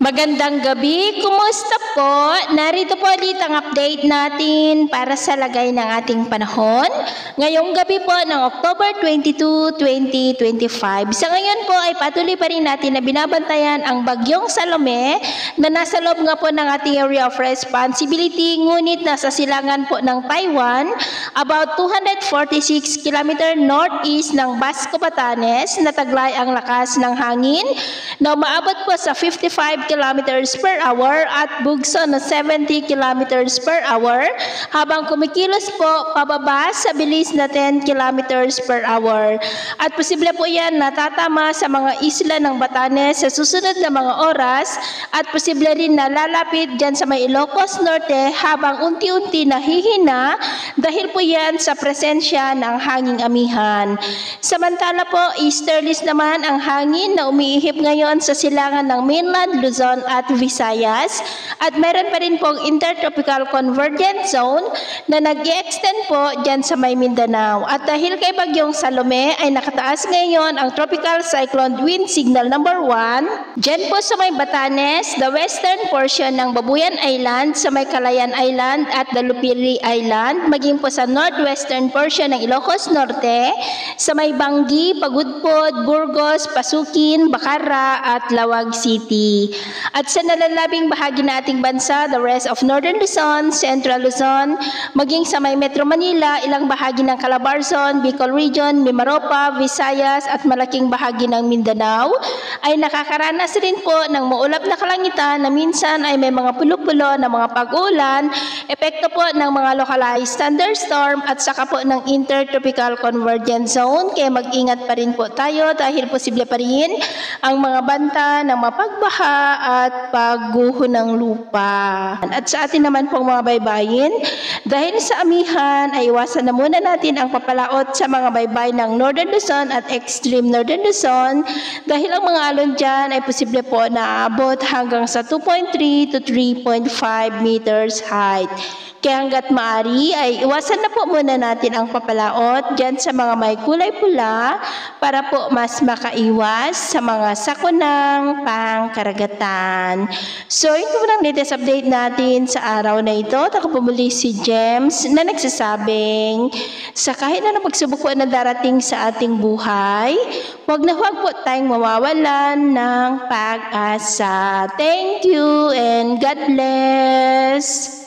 Magandang gabi, kumusta po? Narito po ulit ang update natin para sa lagay ng ating panahon. Ngayong gabi po ng October 22, 2025. Sa ngayon po ay patuloy pa rin natin na binabantayan ang bagyong Salome na nasa loob nga po ng ating area of responsibility, ngunit nasa silangan po ng Taiwan, about 246 km northeast ng Basco, Batanes, na taglay ang lakas ng hangin na umaabot po sa 55 kilometers per hour at bugso na 70 kilometers per hour habang kumikilos po pababa sa bilis na 10 kilometers per hour. At posible po yan natatama sa mga isla ng Batanes sa susunod na mga oras at posible rin na lalapit dyan sa may Ilocos Norte habang unti-unti nahihina dahil po yan sa presensya ng hanging amihan. Samantala po, easterlies naman ang hangin na umiihip ngayon sa silangan ng mainland Luzon at Visayas at meron pa rin pong intertropical convergence zone na nag-extend po dyan sa may Mindanao. At dahil kay bagyong Salome ay nakataas ngayon ang tropical cyclone wind signal number 1 dyan po sa may Batanes, the western portion ng Babuyan Island, sa may Calayan Island at Dalupiri Island, maging po sa northwestern portion ng Ilocos Norte, sa may Bangi, Pagudpod, Burgos, Pasukin, Bacara at Lawag City. At sa nalalabing bahagi na ating bansa, the rest of Northern Luzon, Central Luzon, maging sa may Metro Manila, ilang bahagi ng Calabarzon, Bicol Region, Mimaropa, Visayas at malaking bahagi ng Mindanao ay nakakaranas rin po ng maulap na kalangitan na minsan ay may mga pulo-pulo na mga pag-ulan, epekto po ng mga localized thunderstorm at saka po ng intertropical convergence zone. Kaya mag-ingat pa rin po tayo dahil posible pa rin ang mga banta ng mapagbaha at pagguho ng lupa. At sa atin naman pong mga baybayin, dahil sa amihan ay iwasan na muna natin ang papalaot sa mga baybay ng Northern Luzon at extreme Northern Luzon dahil ang mga alon dyan ay posible po na aabot hanggang sa 2.3 to 3.5 meters height. Kaya hanggat maaari ay iwasan na po muna natin ang papalaot dyan sa mga may kulay pula para po mas makaiwas sa mga sakunang pangkaragatan. So ito po ang latest update natin sa araw na ito. Ako po muli si James na nagsasabing sa kahit na pagsubok po na darating sa ating buhay, huwag na huwag po tayong mawawalan ng pag-asa. Thank you and God bless!